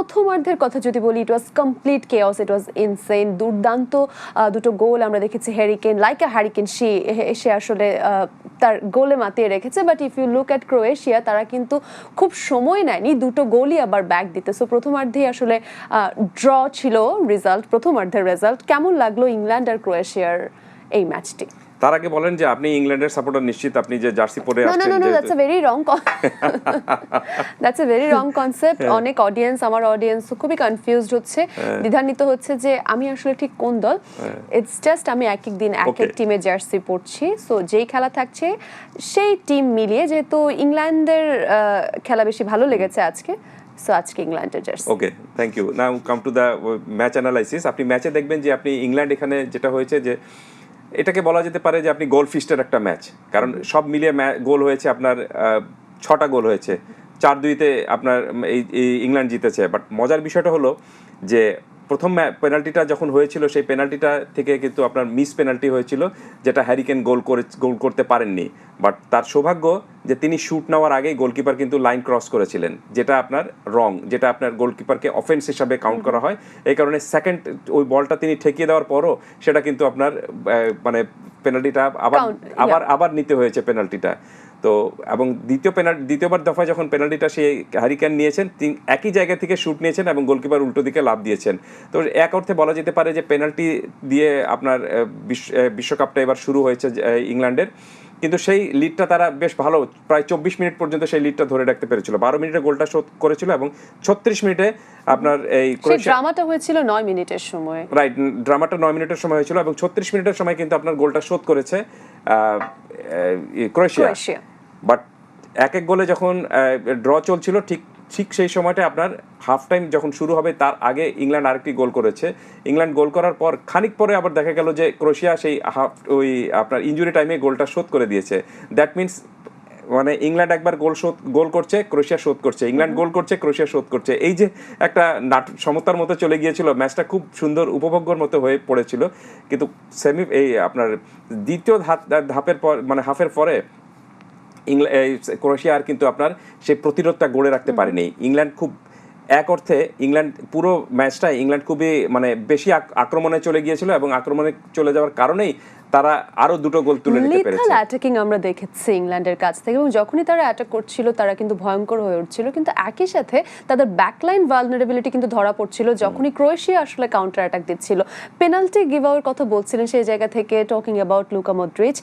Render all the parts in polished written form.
প্রথমার্ধের কথা যদি বলি, it was complete chaos, it was insane. দুর্দান্ত দুটো গোল আমরা দেখেছি। হ্যারিকেন লাইক আ হ্যারিকেন, সে আসলে তার গোলে মাতিয়ে রেখেছে। But if you look at Croatia, তারা কিন্তু খুব সময় নেয়নি, দুটো গোলই আবার ব্যাক দিতে। সো প্রথমার্ধেই আসলে ড্র ছিল রেজাল্ট, প্রথমার্ধের রেজাল্ট। কেমন লাগলো ইংল্যান্ড আর ক্রোয়েশিয়ার এই ম্যাচটি? তার আগে বলেন যে আপনি ইংল্যান্ডের সাপোর্টার নিশ্চিত, আপনি যে জার্সি পরে আসছেন। No, that's a very wrong that's a very wrong concept. অনেক অডিয়েন্স, আমার অডিয়েন্স খুবই কনফিউজড হচ্ছে, দ্বিধান্বিত হচ্ছে যে আমি আসলে ঠিক কোন দল। ইটস জাস্ট আমি এক এক দিন এক এক টিমে জার্সি পরছি। সো যেই খেলা থাকছে সেই টিম মিলিয়ে, যেহেতু ইংল্যান্ডের খেলা বেশি ভালো লেগেছে আজকে, সো আজকে ইংল্যান্ডের জার্সি। Okay, thank you. Now come to the match analysis. আপনি ম্যাচে দেখবেন যে আপনি ইংল্যান্ড এখানে যেটা হয়েছে যে এটাকে বলা যেতে পারে যে আপনি গোল ফিস্টের একটা ম্যাচ, কারণ সব মিলিয়ে গোল হয়েছে আপনার 6টা গোল হয়েছে, 4-2-তে আপনার এই ইংল্যান্ড জিতেছে। বাট মজার বিষয়টা হলো যে প্রথম পেনাল্টিটা যখন হয়েছিল, সেই পেনাল্টিটা থেকে কিন্তু আপনার মিস পেনাল্টি হয়েছিল, যেটা হ্যারিকেন গোল করতে পারেননি। বাট তার সৌভাগ্য যে তিনি শুট নেওয়ার আগেই গোলকিপার কিন্তু লাইন ক্রস করেছিলেন, যেটা আপনার রং, যেটা আপনার গোলকিপারকে অফেন্স হিসাবে কাউন্ট করা হয়। এই কারণে সেকেন্ড ওই বলটা তিনি ঠেকিয়ে দেওয়ার পরও সেটা কিন্তু আপনার মানে পেনাল্টিটা আবার নিতে হয়েছে পেনাল্টিটা। তো এবং দ্বিতীয়বার দফায় যখন পেনাল্টিটা সেই হ্যারিকেন নিয়েছেন, তিনি একই জায়গা থেকে শুট নিয়েছেন এবং গোলকিপার উল্টো দিকে লাফ দিয়েছেন। তো এক অর্থে বলা যেতে পারে যে পেনাল্টি দিয়ে আপনার বিশ্বকাপটা এবার শুরু হয়েছে ইংল্যান্ডের। কিন্তু সেই লিডটা তারা বেশ ভালো, প্রায় 24 মিনিট পর্যন্ত সেই লিডটা ধরে রাখতে পেরেছিল। 12 মিনিটে গোলটা শোধ করেছিল এবং 36 মিনিটে আপনার এই ড্রামাটা হয়েছিল 9 মিনিটের সময়। রাইট, ড্রামাটা 9 মিনিটের সময় হয়েছিল এবং 36 মিনিটের সময় কিন্তু আপনার গোলটা শোধ করেছে ক্রোয়েশিয়া। বাট এক গোলে যখন ড্র চলছিল, ঠিক সেই সময়টা আপনার হাফ টাইম যখন শুরু হবে তার আগে ইংল্যান্ড আরেকটি গোল করেছে। ইংল্যান্ড গোল করার পর খানিক পরে আবার দেখা গেল যে ক্রোয়েশিয়া সেই আপনার ইনজুরি টাইমে গোলটা শোধ করে দিয়েছে। দ্যাট মিনস মানে ইংল্যান্ড একবার গোল করছে, ক্রোয়েশিয়া শোধ করছে, ইংল্যান্ড গোল করছে, ক্রোয়েশিয়া শোধ করছে। এই যে একটা সমতার মতো চলে গিয়েছিল, ম্যাচটা খুব সুন্দর উপভোগ্যর মতো হয়ে পড়েছিল। কিন্তু আপনার দ্বিতীয় ধাপের পর, মানে হাফের পরে ক্রোয়েশিয়া আর কিন্তু আপনার সেই প্রতিরোধটা গড়ে রাখতে পারেনি। ইংল্যান্ড খুব এক অর্থে পুরো ম্যাচটাই ইংল্যান্ড খুবই মানে বেশি আক্রমণে চলে গিয়েছিল এবং আক্রমণে চলে যাওয়ার কারণেই তারা আরো দুটো গোল তুলে নিতে পেরেছে। লিথাল অ্যাটাকিং আমরা দেখেছি ইংল্যান্ডের কাছ থেকে, এবং যখনই তারা অ্যাটাক করছিল তারা কিন্তু ভয়ঙ্কর হয়ে উঠছিল। কিন্তু একই সাথে তাদের ব্যাকলাইন ভালনারেবিলিটি কিন্তু ধরা পড়ছিল যখনই ক্রোয়েশিয়া আসলে কাউন্টার অ্যাটাক দিচ্ছিল। পেনাল্টি গিভ আওয়ের কথা বলছিলেন সেই জায়গা থেকে, talking about Luka Modric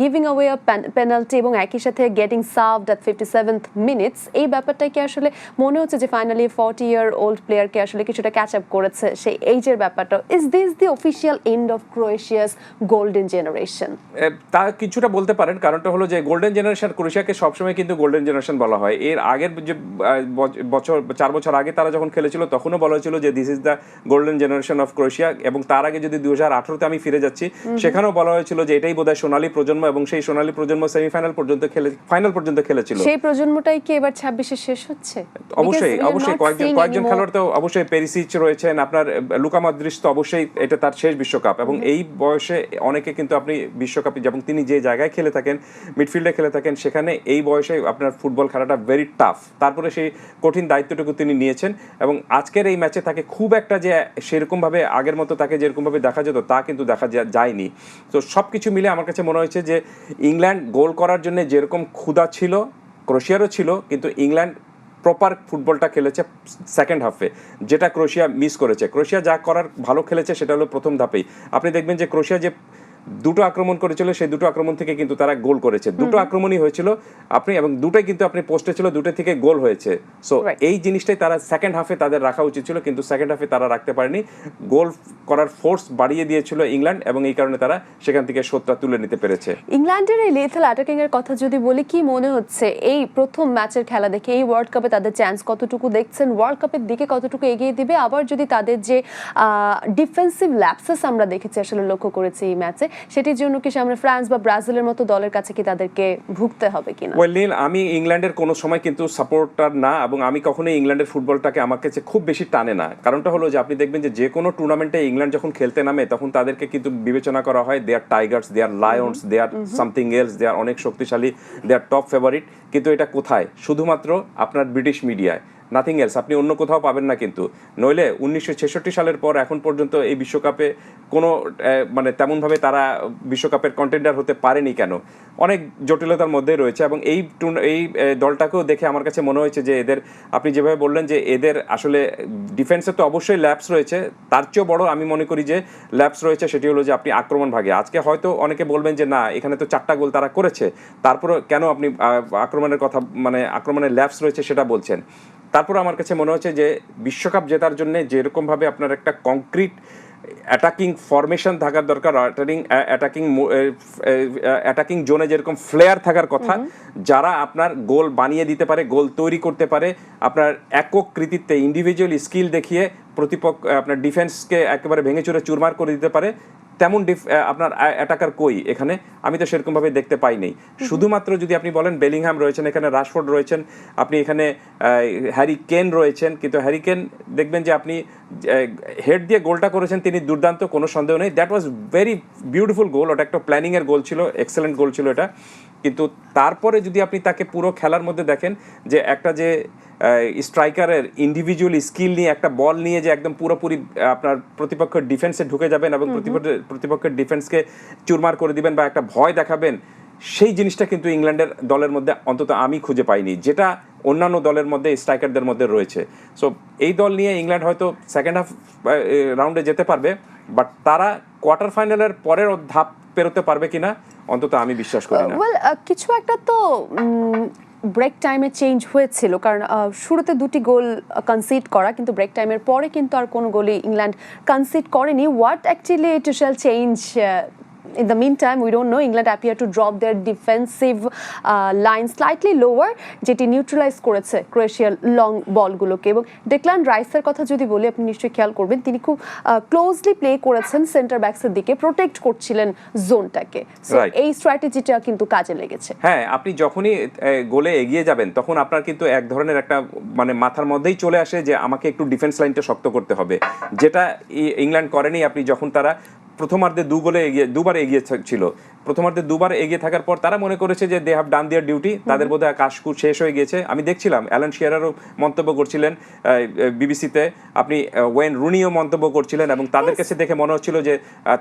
giving away a penalty এবং একই সাথে getting served at 57th minutes. এই ব্যাপারটা কি আসলে মনে হচ্ছে যে ফাইনালি 40-year-old প্লেয়ারকে আসলে কিছুটা ক্যাচ আপ করেছে সেই এইজের ব্যাপারটা? Is this the official end of Croatia's golden generation? তা কিছুটা বলতে পারেন। কারণটা হলো যে গোল্ডেন জেনারেশন, ক্রোয়েশিয়াকে সবসময় কিন্তু গোল্ডেন জেনারেশন বলা হয়। এর আগের যে 4 বছর আগে তারা যখন খেলেছিল তখনও বলা হয়েছিল যে this is the golden generation of Croatia. এবং তার আগে যদি 2018-তে আমি ফিরে যাচ্ছি, সেখানেও বলা হয়েছিল যে এটাই বোধহয় সোনালী প্রজন্ম, এবং সেই সোনালী প্রজন্ম সেমিফাইনাল পর্যন্ত ফাইনাল পর্যন্ত খেলেছিল। সেই প্রজন্মটাই কি এবার 26-এ শেষ হচ্ছে? অবশ্যই কয়েকজন খেলোয়াড় তো অবশ্যই, পেরিসিচ রয়েছেন, আপনার লুকা মডরিচ তো অবশ্যই এটা তার শেষ বিশ্বকাপ। এবং এই বয়সে অনেকে কিন্তু আপনি বিশ্বকাপে, যেমন তিনি যে জায়গায় খেলে থাকেন, মিডফিল্ডে খেলে থাকেন, সেখানে এই বয়সে আপনার ফুটবল খেলাটা ভেরি টাফ। তারপরে সেই কঠিন দায়িত্বটুকু তিনি নিয়েছেন এবং আজকের এই ম্যাচে তাকে খুব একটা যে সেরকমভাবে আগের মতো তাকে যেরকমভাবে দেখা যেত তা কিন্তু দেখা যায়নি। তো সব কিছু মিলে আমার কাছে মনে হয়েছে যে ইংল্যান্ড গোল করার জন্য যেরকম ক্ষুধা ছিল, ক্রোয়েশিয়ারও ছিল, কিন্তু ইংল্যান্ড প্রপার ফুটবলটা খেলেছে সেকেন্ড হাফে, যেটা ক্রোয়েশিয়া মিস করেছে। ক্রোয়েশিয়া যা করার ভালো খেলেছে সেটা হলো প্রথম ধাপেই। আপনি দেখবেন যে ক্রোয়েশিয়া যে দুটো আক্রমণ করেছিল, সেই দুটো আক্রমণ থেকে কিন্তু তারা গোল করেছে। দুটো আক্রমণই হয়েছিল এবং দুটোই কিন্তু আপনি পোস্টে ছিল, দুটো থেকে গোল হয়েছে। সো এই জিনিসটাই তারা সেকেন্ড হাফে তাদের রাখা উচিত ছিল, কিন্তু সেকেন্ড হাফে তারা রাখতে পারেনি। গোল করার ফোর্স বাড়িয়ে দিয়েছিল ইংল্যান্ড এবং এই কারণে তারা সেখান থেকে শোধটা তুলে নিতে পেরেছে। ইংল্যান্ডের এই লিথাল অ্যাটাকিং এর কথা যদি বলি, কি মনে হচ্ছে এই প্রথম ম্যাচের খেলা দেখে এই ওয়ার্ল্ড কাপে তাদের চান্স কতটুকু দেখছেন, ওয়ার্ল্ড কাপের দিকে কতটুকু এগিয়ে দিবে? আবার যদি তাদের যে ডিফেন্সিভ ল্যাপসেস আমরা দেখেছি, আসলে লক্ষ্য করেছি এই ম্যাচে, সেটির জন্য কি সামনে ফ্রান্স বা ব্রাজিলের মতো দলের কাছে কি তাদেরকে ভুগতে হবে কিনা? ওয়েল নীল, আমি ইংল্যান্ডের কোনো সময় কিন্তু সাপোর্টার না, এবং আমি কখনোই ইংল্যান্ডের ফুটবলটাকে আমার কাছে খুব বেশি টানে না। কারণটা হলো যে আপনি দেখবেন যে কোনো টুর্নামেন্টে ইংল্যান্ড যখন খেলতে নামে তখন তাদেরকে কিন্তু বিবেচনা করা হয় দে আর টাইগার্স, দে আর লায়ন্স, দে আর সামথিং এলস, দে আর অনেক শক্তিশালী, দে আর টপ ফেভারিট। কিন্তু এটা কোথায়? শুধুমাত্র আপনার ব্রিটিশ মিডিয়ায়। নাথিং এলস, আপনি অন্য কোথাও পাবেন না কিন্তু। নইলে 1966 সালের পর এখন পর্যন্ত এই বিশ্বকাপে কোনো মানে তেমনভাবে তারা বিশ্বকাপের কন্টেন্ডার হতে পারেনি কেন, অনেক জটিলতার মধ্যে রয়েছে। এবং এই দলটাকেও দেখে আমার কাছে মনে হয়েছে যে এদের, আপনি যেভাবে বললেন যে এদের আসলে ডিফেন্সে তো অবশ্যই ল্যাপস রয়েছে, তার চেয়েও বড় আমি মনে করি যে ল্যাপস রয়েছে সেটি হলো যে আপনি আক্রমণ ভাগে। আজকে হয়তো অনেকে বলবেন যে না, এখানে তো 4টা গোল তারা করেছে, তারপরে কেন আপনি আক্রমণের কথা, মানে আক্রমণের ল্যাপস রয়েছে সেটা বলছেন। তারপর আমার কাছে মনে হচ্ছে যে বিশ্বকাপ জেতার জন্য যেরকমভাবে আপনার একটা কংক্রিট অ্যাটাকিং ফরমেশন থাকার দরকার, অ্যাটাকিং জোনে যেরকম ফ্লেয়ার থাকার কথা, যারা আপনার গোল বানিয়ে দিতে পারে, গোল তৈরি করতে পারে, আপনার একক কৃতিত্বে ইন্ডিভিজুয়াল স্কিল দেখিয়ে প্রতিপক্ষ আপনার ডিফেন্সকে একেবারে ভেঙে চুরে চুরমার করে দিতে পারে, তেমন আপনার অ্যাটাকার কই এখানে আমি তো সেরকমভাবে দেখতে পাইনি। শুধুমাত্র যদি আপনি বলেন বেলিংহাম রয়েছেন, এখানে রাশফোর্ড রয়েছেন, আপনি এখানে হ্যারি কেন রয়েছেন, কিন্তু হ্যারি কেন দেখবেন যে আপনি হেড দিয়ে গোলটা করেছেন, তিনি দুর্দান্ত, কোনো সন্দেহ নেই, দ্যাট ওয়াজ ভেরি বিউটিফুল গোল, ওটা একটা প্ল্যানিংয়ের গোল ছিল, এক্সেলেন্ট গোল ছিল এটা। কিন্তু তারপরে যদি আপনি তাকে পুরো খেলার মধ্যে দেখেন যে একটা যে স্ট্রাইকারের ইন্ডিভিজুয়াল স্কিল নিয়ে একটা বল নিয়ে যে একদম পুরোপুরি আপনার প্রতিপক্ষের ডিফেন্সে ঢুকে যাবেন এবং প্রতিপক্ষের ডিফেন্সকে চুরমার করে দিবেন বা একটা ভয় দেখাবেন, সেই জিনিসটা কিন্তু ইংল্যান্ডের দলের মধ্যে অন্তত আমি খুঁজে পাইনি, যেটা অন্যান্য দলের মধ্যে স্ট্রাইকারদের মধ্যে রয়েছে। সো এই দল নিয়ে ইংল্যান্ড হয়তো সেকেন্ড হাফ রাউন্ডে যেতে পারবে, বাট তারা কোয়ার্টার ফাইনালের পরের ধাপ পেরোতে পারবে কিনা অন্তত আমি বিশ্বাস করি না। কিছু একটা তো ব্রেক টাইমে চেঞ্জ হয়েছিল, কারণ শুরুতে 2টি গোল কনসিড করা, কিন্তু ব্রেক টাইমের পরে কিন্তু আর কোনো গোলই ইংল্যান্ড কনসিড করেনি। What actually it shall change? In the meantime, we don't know. England appear to drop their defensive line slightly lower, যেটি নিউট্রালাইজ করেছে ক্রোয়েশিয়ার লং বলগুলোকে। এবং ডেক্লান রাইসের কথা যদি বলি, আপনি নিশ্চয়ই খেয়াল করবেন, তিনি খুব ক্লোজলি প্লে করেছেন সেন্টার ব্যাকসের দিকে, প্রোটেক্ট করছিলেন জোনটাকে। সো এই স্ট্র্যাটেজিটা কিন্তু কাজে লেগেছে। হ্যাঁ, আপনি যখনই গোলে এগিয়ে যাবেন তখন আপনার কিন্তু এক ধরনের একটা মানে মাথার মধ্যেই চলে আসে যে আমাকে একটু ডিফেন্স লাইনটা শক্ত করতে হবে, যেটা ইংল্যান্ড করেনি। আপনি যখন তারা প্রথমার্ধে দুবার এগিয়ে ছিল, প্রথমার্ধে দুবার এগিয়ে থাকার পর তারা মনে করেছে যে they have done their duty, তাদের বোধহয় কাজ শেষ হয়ে গিয়েছে। আমি দেখছিলাম অ্যালান শিয়ারারও মন্তব্য করছিলেন বিবিসিতে, আপনি ওয়েন রুনিও মন্তব্য করছিলেন, এবং তাদের কাছে দেখে মনে হচ্ছিল যে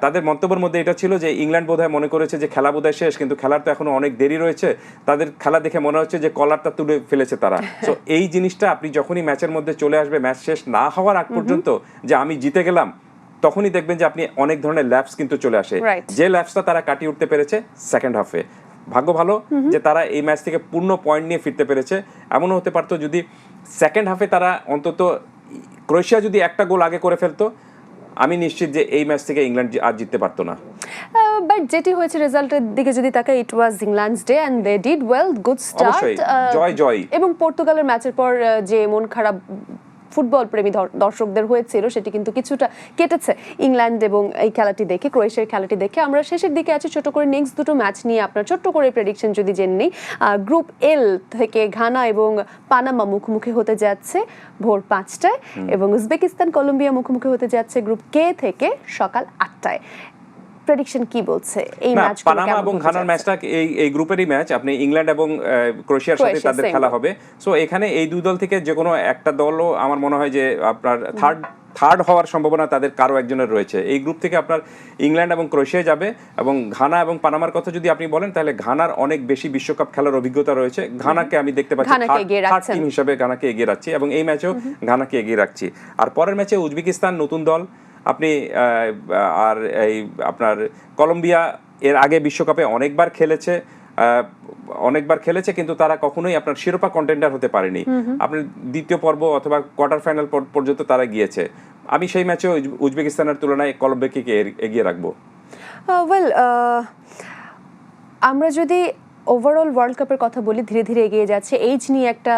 তাদের মন্তব্যের মধ্যে এটা ছিল যে ইংল্যান্ড বোধহয় মনে করেছে যে খেলা বোধহয় শেষ, কিন্তু খেলার তো এখনো অনেক দেরি রয়েছে, তাদের খেলা দেখে মনে হচ্ছে যে কলারটা তুলে ফেলেছে তারা। তো এই জিনিসটা আপনি যখনই ম্যাচের মধ্যে চলে আসবে, ম্যাচ শেষ না হওয়ার আগ পর্যন্ত যে আমি জিতে গেলাম, তখনই দেখবেন যে আপনি অনেক ধরনের ল্যাপস কিন্তু চলে আসে, যে ল্যাপসটা তারা কাটিয়ে উঠতে পেরেছে সেকেন্ড হাফে। ভাগ্য ভালো যে তারা এই ম্যাচ থেকে পূর্ণ পয়েন্ট নিয়ে ফিরতে পেরেছে। এমনও হতে পারতো যদি সেকেন্ড হাফে তারা অন্তত, ক্রোয়েশিয়া যদি একটা গোল আগে করে ফেলতো, আমি নিশ্চিত যে এই ম্যাচ থেকে ইংল্যান্ড আর জিততে পারতো না। বাট যেটি হয়েছে রেজাল্টের দিকে যদি তাকাই, it was England's day and they did well, good start, জয়। এবং পর্তুগালের ম্যাচের পর যে মন খারাপ ফুটবল প্রেমী দর্শকদের হয়েছিল সেটি কিন্তু কিছুটা কেটেছে ইংল্যান্ড এবং এই খেলাটি দেখে, ক্রোয়েশিয়ার খেলাটি দেখে। আমরা শেষের দিকে আছি, ছোট করে নেক্সট দুটো ম্যাচ নিয়ে আপনার ছোট্ট করে প্রেডিকশন যদি জেনে নিই। গ্রুপ এল থেকে ঘানা এবং পানামা মুখোমুখি হতে যাচ্ছে ভোর 5টায়, এবং উজবেকিস্তান কলম্বিয়া মুখোমুখি হতে যাচ্ছে গ্রুপ কে থেকে সকাল 8টায়। প্রেডিকশন কি বলছে এই ম্যাচ? পানামা এবং ঘানার ম্যাচটা এই গ্রুপেরই ম্যাচ, আপনি ইংল্যান্ড এবং ক্রোয়েশিয়ার সাথে তাদের খেলা হবে। সো এখানে এই দুই দল থেকে যে কোনো একটা দলও আমার মনে হয় যে আপনার থার্ড হওয়ার সম্ভাবনা তাদের কারো একজনের রয়েছে। এই গ্রুপ থেকে আপনার ইংল্যান্ড এবং ক্রোয়েশিয়া যাবে, এবং ঘানা এবং পানামার কথা যদি আপনি বলেন তাহলে ঘানার অনেক বেশি বিশ্বকাপ খেলার অভিজ্ঞতা রয়েছে। ঘানাকে আমি দেখতে পাচ্ছি থার্ড টিম হিসেবে ঘানাকে এগিয়ে রাখছি, এবং এই ম্যাচেও ঘানাকে এগিয়ে রাখছি। আর পরের ম্যাচে উজবেকিস্তান নতুন দল, আপনি আর এই আপনার কলম্বিয়া এর আগে বিশ্বকাপে অনেকবার খেলেছে, কিন্তু তারা কখনোই আপনার শিরোপা কন্টেন্ডার হতে পারেনি। আপনার দ্বিতীয় পর্ব অথবা কোয়ার্টার ফাইনাল পর্যন্ত তারা গিয়েছে। আমি সেই ম্যাচে উজবেকিস্তানের তুলনায় কলম্বিয়াকে এগিয়ে রাখবো। আমরা যদি ওভারঅল ওয়ার্ল্ড কাপের কথা বলি, ধীরে ধীরে এগিয়ে যাচ্ছে, এইজ নিয়ে একটা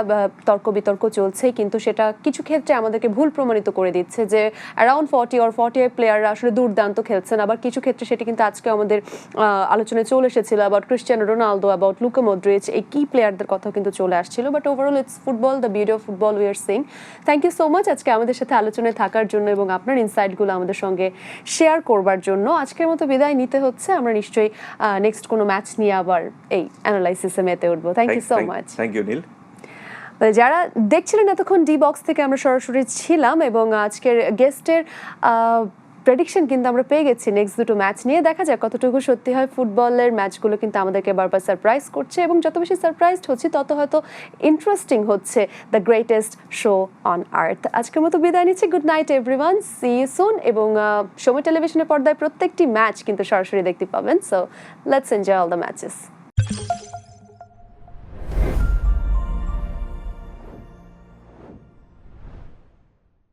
তর্ক বিতর্ক চলছে, কিন্তু সেটা কিছু ক্ষেত্রে আমাদেরকে ভুল প্রমাণিত করে দিচ্ছে যে অ্যারাউন্ড 40 প্লেয়াররা আসলে দুর্দান্ত খেলছেন। আবার কিছু ক্ষেত্রে সেটি কিন্তু আজকে আমাদের আলোচনায় চলে এসেছিল, about Cristiano Ronaldo, about Luka Modric, এই কি প্লেয়ারদের কথাও কিন্তু চলে আসছিল। But overall it's football, the beauty of football we are sing. Thank you so much আজকে আমাদের সাথে আলোচনায় থাকার জন্য এবং আপনার ইনসাইটগুলো আমাদের সঙ্গে শেয়ার করবার জন্য। আজকের মতো বিদায় নিতে হচ্ছে, আমরা নিশ্চয়ই নেক্সট কোনো ম্যাচ নিয়ে আবার এই অ্যানালাইসিসে মেতে উঠবো। Thank you so much. Thank you Neel. যারা দেখছিলেন এতক্ষণ ডি বক্স থেকে আমরা সরাসরি ছিলাম এবং আজকের গেস্টের প্রেডিকশন কিন্তু আমরা পেয়ে গেছি নেক্সট দুটো ম্যাচ নিয়ে। দেখা যাক কতটুকু সত্যি হয়। ফুটবলের ম্যাচগুলো কিন্তু আমাদেরকে বারবার সারপ্রাইজ করছে এবং যত বেশি সারপ্রাইজড হচ্ছে তত হয়তো ইন্টারেস্টিং হচ্ছে the greatest show on earth. আজকের মতো বিদায় নিচ্ছি। Good night everyone, see you soon. এবং সময় টেলিভিশনের পর্দায় প্রত্যেকটি ম্যাচ কিন্তু সরাসরি দেখতে পাবেন। So let's enjoy all the matches.